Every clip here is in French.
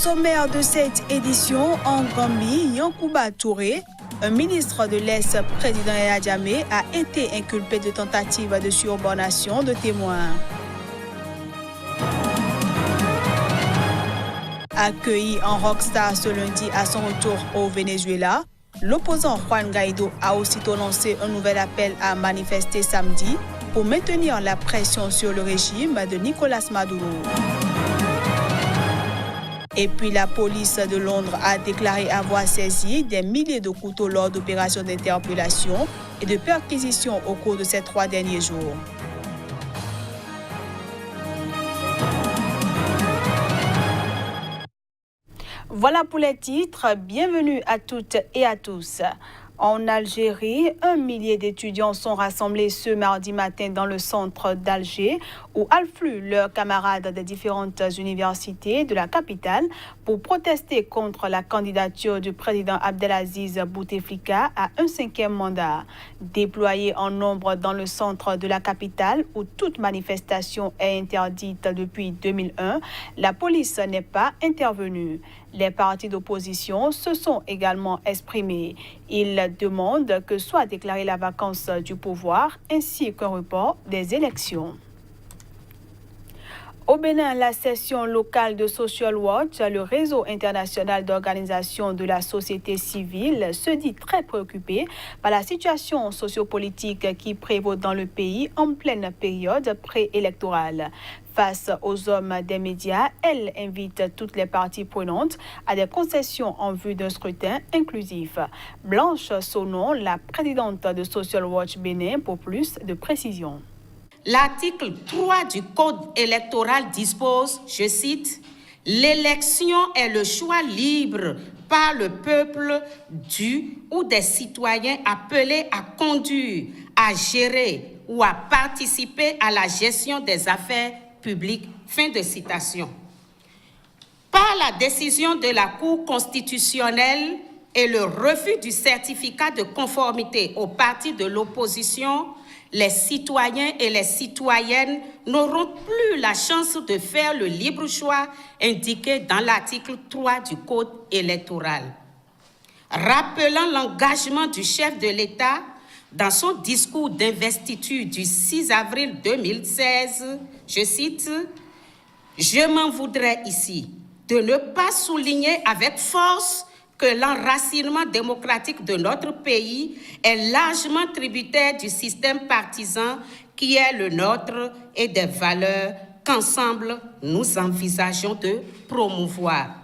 sommaire de cette édition, en Gambie, Yankuba Touré, un ministre de l'ex-président Yaya Jammeh, a été inculpé de tentative de subornation de témoins. Accueilli en rockstar ce lundi à son retour au Venezuela, l'opposant Juan Guaido a aussitôt lancé un nouvel appel à manifester samedi pour maintenir la pression sur le régime de Nicolas Maduro. Et puis la police de Londres a déclaré avoir saisi des milliers de couteaux lors d'opérations d'interpellation et de perquisition au cours de ces 3 derniers jours. Voilà pour les titres. Bienvenue à toutes et à tous. En Algérie, 1 millier d'étudiants sont rassemblés ce mardi matin dans le centre d'Alger où affluent leurs camarades des différentes universités de la capitale pour protester contre la candidature du président Abdelaziz Bouteflika à un 5e mandat. Déployé en nombre dans le centre de la capitale où toute manifestation est interdite depuis 2001, la police n'est pas intervenue. Les partis d'opposition se sont également exprimés. Ils demandent que soit déclarée la vacance du pouvoir ainsi qu'un report des élections. Au Bénin, la session locale de Social Watch, le réseau international d'organisations de la société civile, se dit très préoccupé par la situation sociopolitique qui prévaut dans le pays en pleine période préélectorale. Face aux hommes des médias, elle invite toutes les parties prenantes à des concessions en vue d'un scrutin inclusif. Blanche Sonon, la présidente de Social Watch Bénin, pour plus de précisions. L'article 3 du Code électoral dispose, je cite, « L'élection est le choix libre par le peuple du ou des citoyens appelés à conduire, à gérer ou à participer à la gestion des affaires publiques. » Fin de citation. Par la décision de la Cour constitutionnelle et le refus du certificat de conformité aux partis de l'opposition, les citoyens et les citoyennes n'auront plus la chance de faire le libre choix indiqué dans l'article 3 du Code électoral. Rappelant l'engagement du chef de l'État dans son discours d'investiture du 6 avril 2016, je cite, « Je m'en voudrais ici de ne pas souligner avec force que l'enracinement démocratique de notre pays est largement tributaire du système partisan qui est le nôtre et des valeurs qu'ensemble nous envisageons de promouvoir. »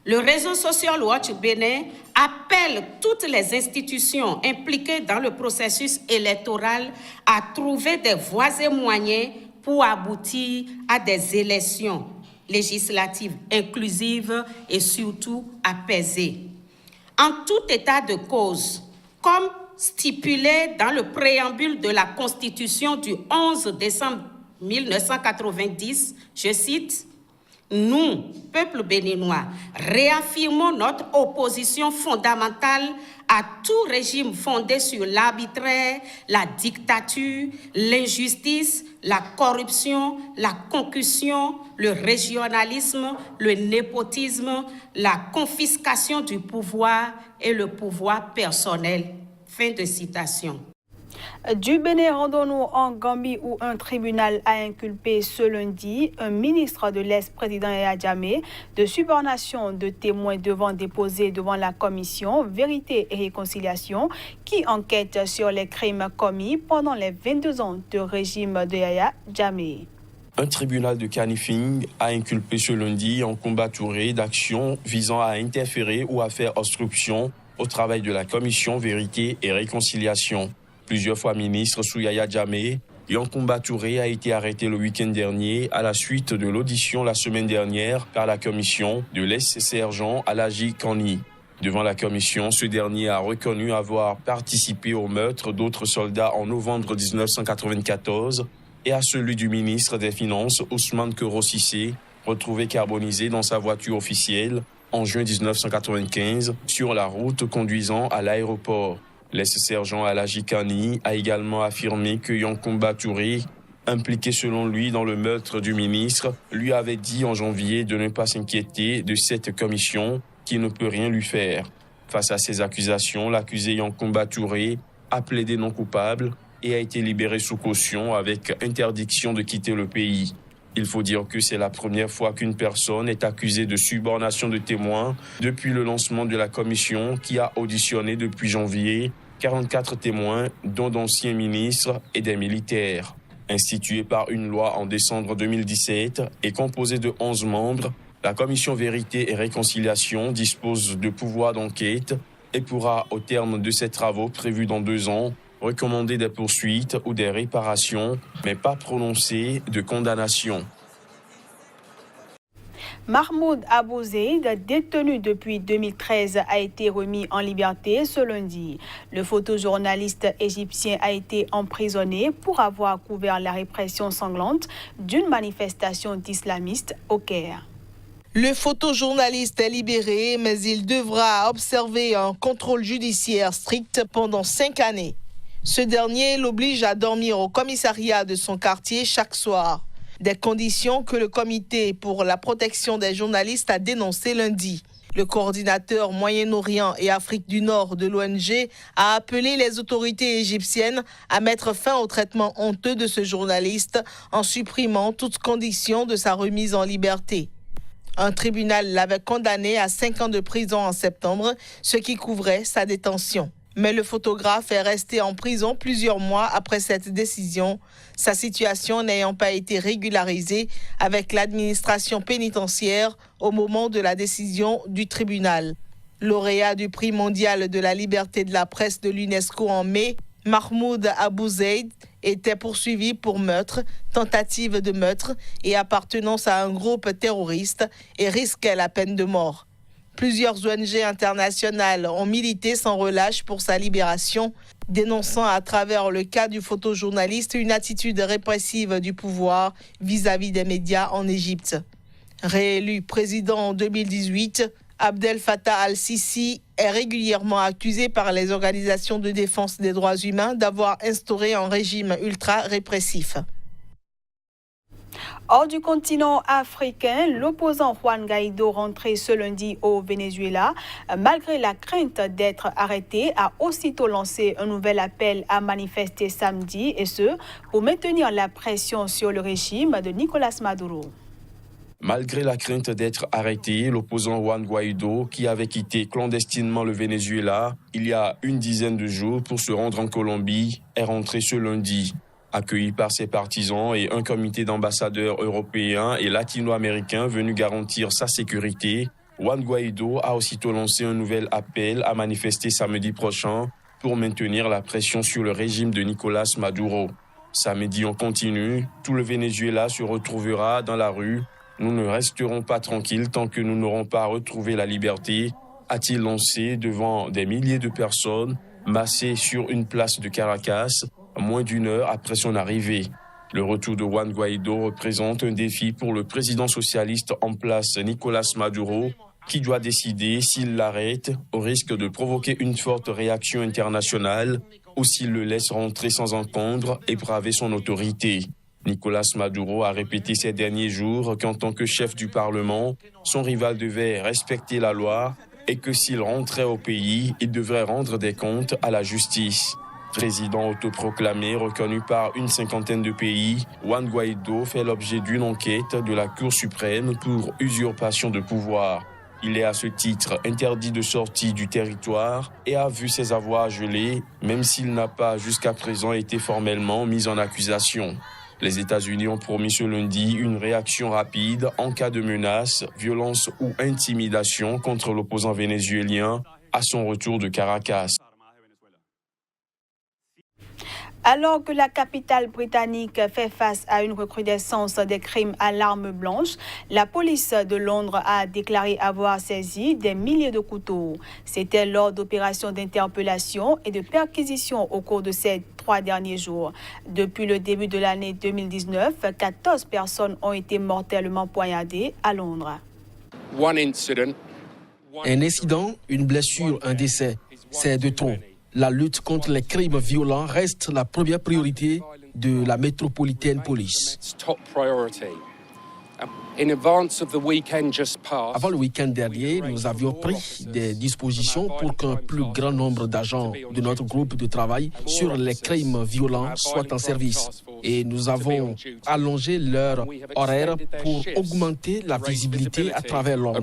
Le réseau Social Watch Bénin appelle toutes les institutions impliquées dans le processus électoral à trouver des voies et moyens pour aboutir à des élections législatives inclusives et surtout apaisées. En tout état de cause, comme stipulé dans le préambule de la Constitution du 11 décembre 1990, je cite, « Nous, peuple béninois, réaffirmons notre opposition fondamentale à tout régime fondé sur l'arbitraire, la dictature, l'injustice, la corruption, la concussion, le régionalisme, le népotisme, la confiscation du pouvoir et le pouvoir personnel. » Fin de citation. Du Bénin, rendons-nous en Gambie où un tribunal a inculpé ce lundi un ministre de l'ex-président Yaya Jammeh de subornation de témoins devant déposer devant la commission Vérité et Réconciliation qui enquête sur les crimes commis pendant les 22 ans de régime de Yaya Jammeh. Un tribunal de Kanifing a inculpé ce lundi Yankuba Touré d'actions visant à interférer ou à faire obstruction au travail de la commission Vérité et Réconciliation. Plusieurs fois ministre sous Yaya Jammeh, Yankuba Touré a été arrêté le week-end dernier à la suite de l'audition la semaine dernière par la commission de l'ex-sergent Alaji Kani. Devant la commission, ce dernier a reconnu avoir participé au meurtre d'autres soldats en novembre 1994 et à celui du ministre des Finances Ousmane Kero Cissé, retrouvé carbonisé dans sa voiture officielle en juin 1995 sur la route conduisant à l'aéroport. L'ex-sergent Alaji Kani a également affirmé que Yankuba Touré impliqué selon lui dans le meurtre du ministre, lui avait dit en janvier de ne pas s'inquiéter de cette commission qui ne peut rien lui faire. Face à ces accusations, l'accusé Yankoba Touré a plaidé non coupable et a été libéré sous caution avec interdiction de quitter le pays. Il faut dire que c'est la première fois qu'une personne est accusée de subornation de témoins depuis le lancement de la commission qui a auditionné depuis janvier 44 témoins, dont d'anciens ministres et des militaires. Instituée par une loi en décembre 2017 et composée de 11 membres, la commission Vérité et Réconciliation dispose de pouvoirs d'enquête et pourra, au terme de ses travaux prévus dans 2 ans, recommander des poursuites ou des réparations, mais pas prononcer de condamnation. Mahmoud Abou Zeid, détenu depuis 2013, a été remis en liberté ce lundi. Le photojournaliste égyptien a été emprisonné pour avoir couvert la répression sanglante d'une manifestation d'islamistes au Caire. Le photojournaliste est libéré, mais il devra observer un contrôle judiciaire strict pendant 5 années. Ce dernier l'oblige à dormir au commissariat de son quartier chaque soir. Des conditions que le Comité pour la protection des journalistes a dénoncées lundi. Le coordinateur Moyen-Orient et Afrique du Nord de l'ONG a appelé les autorités égyptiennes à mettre fin au traitement honteux de ce journaliste en supprimant toute condition de sa remise en liberté. Un tribunal l'avait condamné à 5 ans de prison en septembre, ce qui couvrait sa détention. Mais le photographe est resté en prison plusieurs mois après cette décision, sa situation n'ayant pas été régularisée avec l'administration pénitentiaire au moment de la décision du tribunal. Lauréat du prix mondial de la liberté de la presse de l'UNESCO en mai, Mahmoud Abou Zeid était poursuivi pour meurtre, tentative de meurtre et appartenance à un groupe terroriste et risquait la peine de mort. Plusieurs ONG internationales ont milité sans relâche pour sa libération, dénonçant à travers le cas du photojournaliste une attitude répressive du pouvoir vis-à-vis des médias en Égypte. Réélu président en 2018, Abdel Fattah al-Sisi est régulièrement accusé par les organisations de défense des droits humains d'avoir instauré un régime ultra-répressif. Hors du continent africain, l'opposant Juan Guaido, rentré ce lundi au Venezuela, malgré la crainte d'être arrêté, a aussitôt lancé un nouvel appel à manifester samedi, et ce, pour maintenir la pression sur le régime de Nicolás Maduro. Malgré la crainte d'être arrêté, l'opposant Juan Guaido, qui avait quitté clandestinement le Venezuela il y a une dizaine de jours pour se rendre en Colombie, est rentré ce lundi. Accueilli par ses partisans et un comité d'ambassadeurs européens et latino-américains venus garantir sa sécurité, Juan Guaido a aussitôt lancé un nouvel appel à manifester samedi prochain pour maintenir la pression sur le régime de Nicolás Maduro. Samedi, on continue, tout le Venezuela se retrouvera dans la rue. Nous ne resterons pas tranquilles tant que nous n'aurons pas retrouvé la liberté, a-t-il lancé devant des milliers de personnes massées sur une place de Caracas, moins d'1 heure après son arrivée. Le retour de Juan Guaido représente un défi pour le président socialiste en place Nicolás Maduro, qui doit décider s'il l'arrête au risque de provoquer une forte réaction internationale ou s'il le laisse rentrer sans encombre et braver son autorité. Nicolás Maduro a répété ces derniers jours qu'en tant que chef du Parlement, son rival devait respecter la loi et que s'il rentrait au pays, il devrait rendre des comptes à la justice. Président autoproclamé reconnu par une 50aine de pays, Juan Guaido fait l'objet d'une enquête de la Cour suprême pour usurpation de pouvoir. Il est à ce titre interdit de sortie du territoire et a vu ses avoirs gelés, même s'il n'a pas jusqu'à présent été formellement mis en accusation. Les États-Unis ont promis ce lundi une réaction rapide en cas de menace, violence ou intimidation contre l'opposant vénézuélien à son retour de Caracas. Alors que la capitale britannique fait face à une recrudescence des crimes à l'arme blanche, la police de Londres a déclaré avoir saisi des milliers de couteaux. C'était lors d'opérations d'interpellation et de perquisition au cours de ces 3 derniers jours. Depuis le début de l'année 2019, 14 personnes ont été mortellement poignardées à Londres. Un incident, une blessure, un décès, c'est de trop. La lutte contre les crimes violents reste la première priorité de la Metropolitan Police. Avant le week-end dernier, nous avions pris des dispositions pour qu'un plus grand nombre d'agents de notre groupe de travail sur les crimes violents soient en service. Et nous avons allongé leur horaire pour augmenter la visibilité à travers Londres.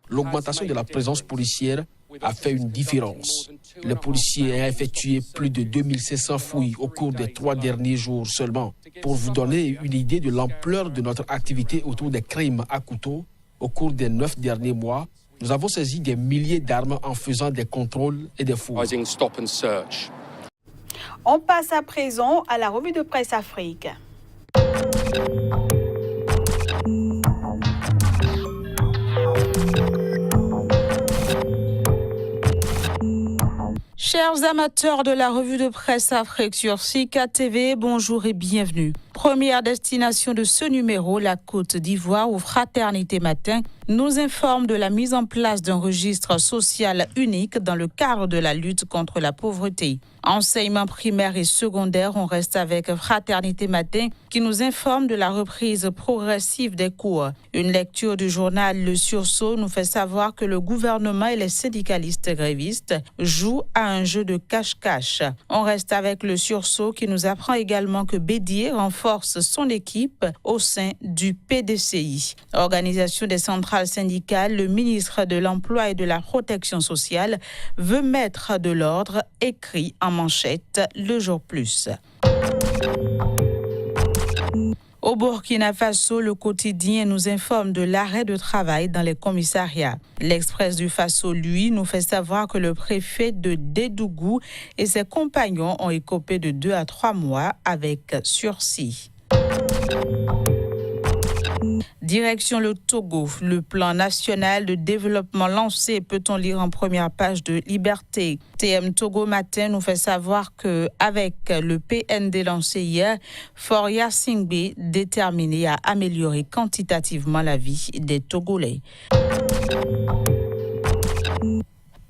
L'augmentation de la présence policière a fait une différence. Les policiers ont effectué plus de 2500 fouilles au cours des 3 derniers jours seulement. Pour vous donner une idée de l'ampleur de notre activité autour des crimes à couteau, au cours des 9 derniers mois, nous avons saisi des milliers d'armes en faisant des contrôles et des fouilles. On passe à présent à la revue de presse Afrique. Chers amateurs de la revue de presse Afrique sur Sika TV, bonjour et bienvenue. Première destination de ce numéro, la Côte d'Ivoire où Fraternité Matin nous informe de la mise en place d'un registre social unique dans le cadre de la lutte contre la pauvreté. Enseignement primaire et secondaire, on reste avec Fraternité Matin qui nous informe de la reprise progressive des cours. Une lecture du journal Le Sursaut nous fait savoir que le gouvernement et les syndicalistes grévistes jouent à un jeu de cache-cache. On reste avec Le Sursaut qui nous apprend également que Bédier renforce son équipe au sein du PDCI. Organisation des centrales syndicales, le ministre de l'Emploi et de la Protection sociale veut mettre de l'ordre, écrit en manchette Le Jour Plus. Au Burkina Faso, le quotidien nous informe de l'arrêt de travail dans les commissariats. L'Express du Faso, lui, nous fait savoir que le préfet de Dédougou et ses compagnons ont écopé de 2 à 3 mois avec sursis. Direction le Togo, le plan national de développement lancé, peut-on lire en première page de Liberté. TM Togo Matin nous fait savoir qu'avec le PND lancé hier, Faure Gnassingbé déterminé à améliorer quantitativement la vie des Togolais.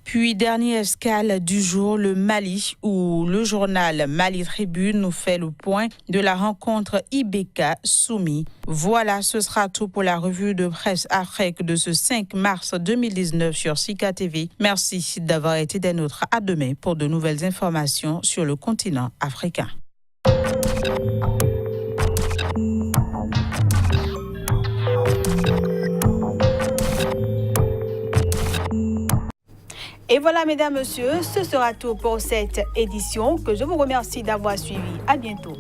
Puis, dernière escale du jour, le Mali, où le journal Mali Tribune nous fait le point de la rencontre Ibeka-Soumi. Voilà, ce sera tout pour la revue de presse Afrique de ce 5 mars 2019 sur Sika TV. Merci d'avoir été des nôtres. À demain pour de nouvelles informations sur le continent africain. Et voilà, mesdames, messieurs, ce sera tout pour cette édition que je vous remercie d'avoir suivi. À bientôt.